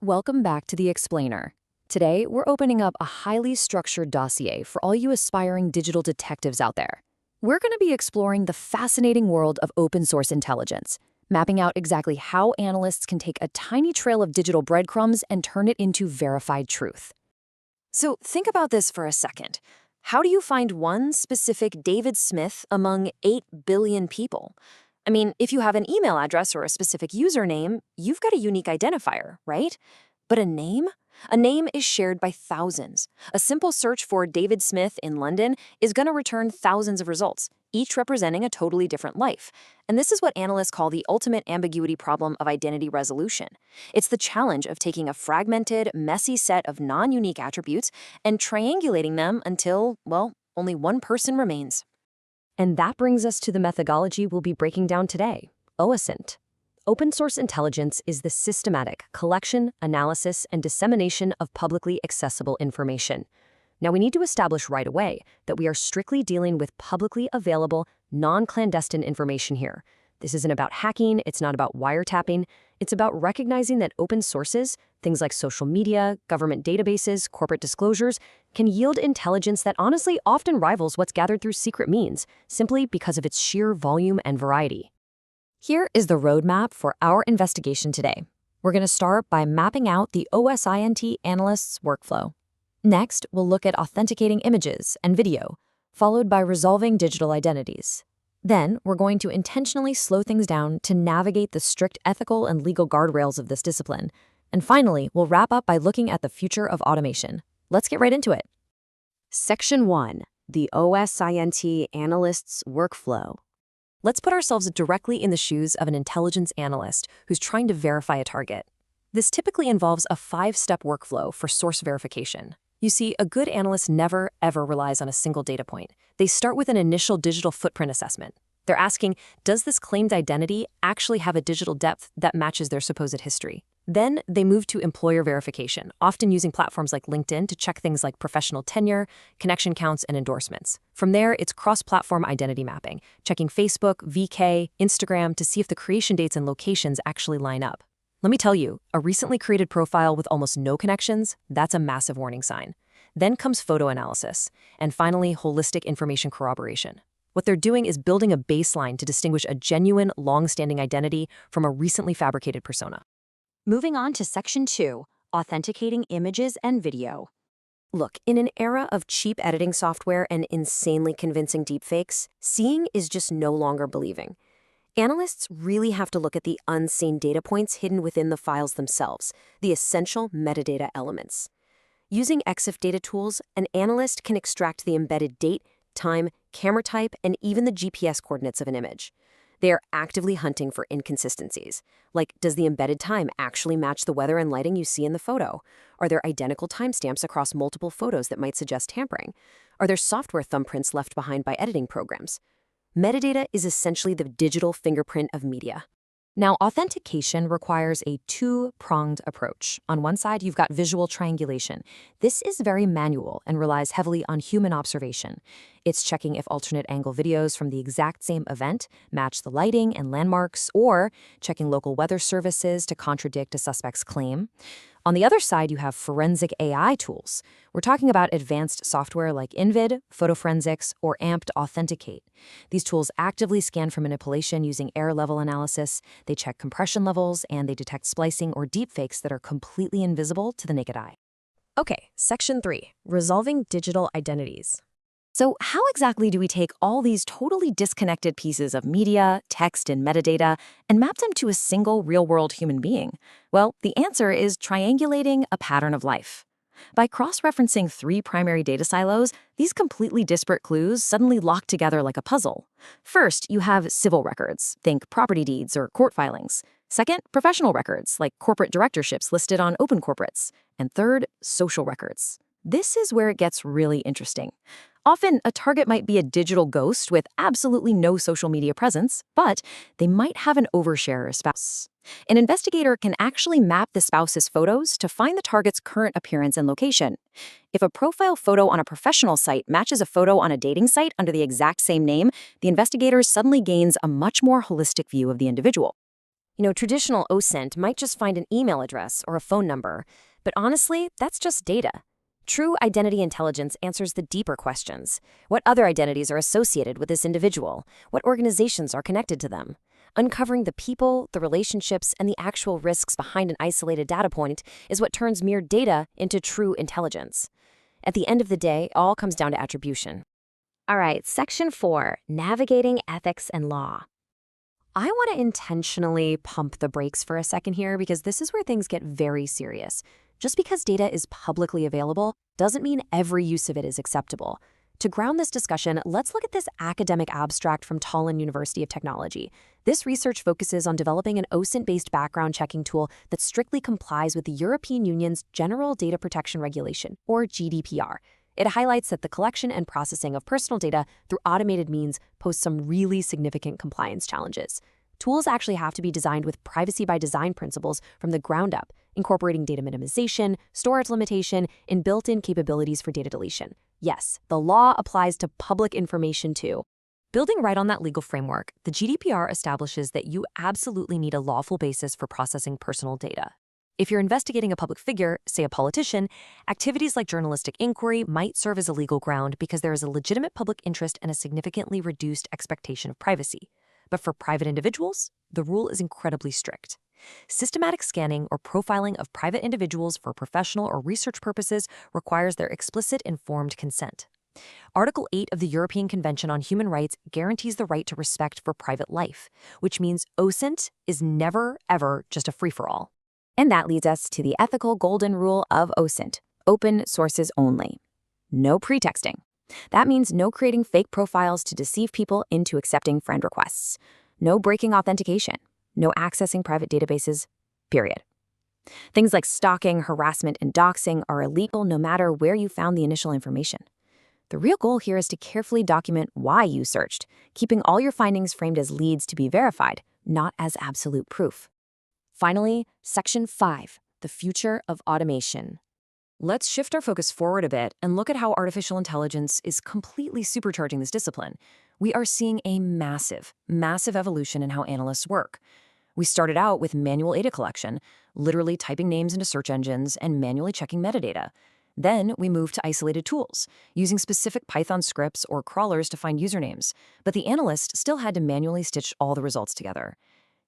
Welcome back to The Explainer. Today, we're opening up a highly structured dossier for all you aspiring digital detectives out there. We're going to be exploring the fascinating world of open source intelligence, mapping out exactly how analysts can take a tiny trail of digital breadcrumbs and turn it into verified truth. So think about this for a second. How do you find one specific David Smith among 8 billion people? I mean, if you have an email address or a specific username, you've got a unique identifier, right? But a name? A name is shared by thousands. A simple search for David Smith in London is going to return thousands of results, each representing a totally different life. And this is what analysts call the ultimate ambiguity problem of identity resolution. It's the challenge of taking a fragmented, messy set of non-unique attributes and triangulating them until, well, only one person remains. And that brings us to the methodology we'll be breaking down today, OSINT. Open source intelligence is the systematic collection, analysis, and dissemination of publicly accessible information. Now, we need to establish right away that we are strictly dealing with publicly available, non-clandestine information here. This isn't about hacking, it's not about wiretapping, it's about recognizing that open sources, things like social media, government databases, corporate disclosures, can yield intelligence that honestly often rivals what's gathered through secret means, simply because of its sheer volume and variety. Here is the roadmap for our investigation today. We're going to start by mapping out the OSINT analyst's workflow. Next, we'll look at authenticating images and video, followed by resolving digital identities. Then, we're going to intentionally slow things down to navigate the strict ethical and legal guardrails of this discipline. And finally, we'll wrap up by looking at the future of automation. Let's get right into it. Section 1. The OSINT analyst's workflow. Let's put ourselves directly in the shoes of an intelligence analyst who's trying to verify a target. This typically involves a 5-step workflow for source verification. You see, a good analyst never, ever relies on a single data point. They start with an initial digital footprint assessment. They're asking, does this claimed identity actually have a digital depth that matches their supposed history? Then they move to employer verification, often using platforms like LinkedIn to check things like professional tenure, connection counts, and endorsements. From there, it's cross-platform identity mapping, checking Facebook, VK, Instagram to see if the creation dates and locations actually line up. Let me tell you, a recently created profile with almost no connections, that's a massive warning sign. Then comes photo analysis, and finally, holistic information corroboration. What they're doing is building a baseline to distinguish a genuine, long-standing identity from a recently fabricated persona. Moving on to Section 2, authenticating images and video. Look, in an era of cheap editing software and insanely convincing deepfakes, seeing is just no longer believing. Analysts really have to look at the unseen data points hidden within the files themselves, the essential metadata elements. Using EXIF data tools, an analyst can extract the embedded date, time, camera type, and even the GPS coordinates of an image. They are actively hunting for inconsistencies, like does the embedded time actually match the weather and lighting you see in the photo? Are there identical timestamps across multiple photos that might suggest tampering? Are there software thumbprints left behind by editing programs? Metadata is essentially the digital fingerprint of media. Now, authentication requires a two-pronged approach. On one side, you've got visual triangulation. This is very manual and relies heavily on human observation. It's checking if alternate angle videos from the exact same event match the lighting and landmarks, or checking local weather services to contradict a suspect's claim. On the other side, you have forensic AI tools. We're talking about advanced software like InVid, PhotoForensics, or AMP to authenticate. These tools actively scan for manipulation using error level analysis. They check compression levels, and they detect splicing or deepfakes that are completely invisible to the naked eye. Okay, Section 3, resolving digital identities. So how exactly do we take all these totally disconnected pieces of media, text, and metadata and map them to a single real-world human being? Well, the answer is triangulating a pattern of life. By cross-referencing 3 primary data silos, these completely disparate clues suddenly lock together like a puzzle. First, you have civil records, think property deeds or court filings. Second, professional records, like corporate directorships listed on Open Corporates. And third, social records. This is where it gets really interesting. Often, a target might be a digital ghost with absolutely no social media presence, but they might have an overshare spouse. An investigator can actually map the spouse's photos to find the target's current appearance and location. If a profile photo on a professional site matches a photo on a dating site under the exact same name, the investigator suddenly gains a much more holistic view of the individual. Traditional OSINT might just find an email address or a phone number, but honestly, that's just data. True identity intelligence answers the deeper questions. What other identities are associated with this individual? What organizations are connected to them? Uncovering the people, the relationships, and the actual risks behind an isolated data point is what turns mere data into true intelligence. At the end of the day, it all comes down to attribution. All right, Section 4, Navigating Ethics and Law. I want to intentionally pump the brakes for a second here because this is where things get very serious. Just because data is publicly available doesn't mean every use of it is acceptable. To ground this discussion, let's look at this academic abstract from Tallinn University of Technology. This research focuses on developing an OSINT-based background checking tool that strictly complies with the European Union's General Data Protection Regulation, or GDPR. It highlights that the collection and processing of personal data through automated means pose some really significant compliance challenges. Tools actually have to be designed with privacy by design principles from the ground up, incorporating data minimization, storage limitation, and built-in capabilities for data deletion. Yes, the law applies to public information too. Building right on that legal framework, the GDPR establishes that you absolutely need a lawful basis for processing personal data. If you're investigating a public figure, say a politician, activities like journalistic inquiry might serve as a legal ground because there is a legitimate public interest and a significantly reduced expectation of privacy. But for private individuals, the rule is incredibly strict. Systematic scanning or profiling of private individuals for professional or research purposes requires their explicit informed consent. Article 8 of the European Convention on Human Rights guarantees the right to respect for private life, which means OSINT is never, ever just a free-for-all. And that leads us to the ethical golden rule of OSINT, open sources only. No pretexting. That means no creating fake profiles to deceive people into accepting friend requests. No breaking authentication. No accessing private databases, period. Things like stalking, harassment, and doxing are illegal no matter where you found the initial information. The real goal here is to carefully document why you searched, keeping all your findings framed as leads to be verified, not as absolute proof. Finally, Section 5, the future of automation. Let's shift our focus forward a bit and look at how artificial intelligence is completely supercharging this discipline. We are seeing a massive, massive evolution in how analysts work. We started out with manual data collection, literally typing names into search engines and manually checking metadata. Then we moved to isolated tools, using specific Python scripts or crawlers to find usernames, but the analyst still had to manually stitch all the results together.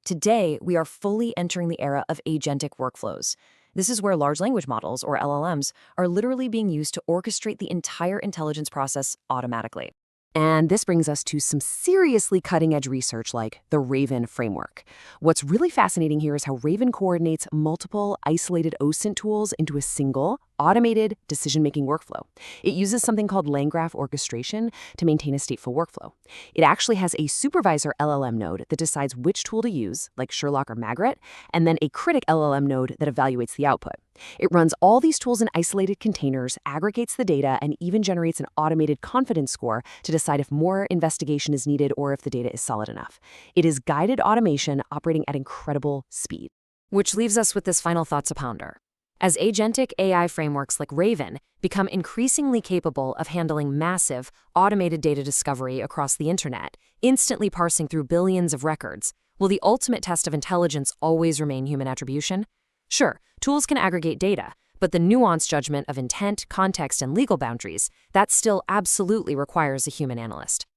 Today, we are fully entering the era of agentic workflows. This is where large language models, or LLMs, are literally being used to orchestrate the entire intelligence process automatically. And this brings us to some seriously cutting-edge research like the Raven framework. What's really fascinating here is how Raven coordinates multiple isolated OSINT tools into a single, automated decision-making workflow. It uses something called LangGraph orchestration to maintain a stateful workflow. It actually has a supervisor LLM node that decides which tool to use, like Sherlock or Magritte, and then a critic LLM node that evaluates the output. It runs all these tools in isolated containers, aggregates the data, and even generates an automated confidence score to decide if more investigation is needed or if the data is solid enough. It is guided automation operating at incredible speed. Which leaves us with this final thought to ponder. As agentic AI frameworks like Raven become increasingly capable of handling massive, automated data discovery across the internet, instantly parsing through billions of records, will the ultimate test of intelligence always remain human attribution? Sure, tools can aggregate data, but the nuanced judgment of intent, context, and legal boundaries, that still absolutely requires a human analyst.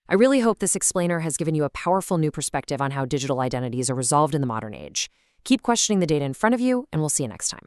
I really hope this explainer has given you a powerful new perspective on how digital identities are resolved in the modern age. Keep questioning the data in front of you, and we'll see you next time.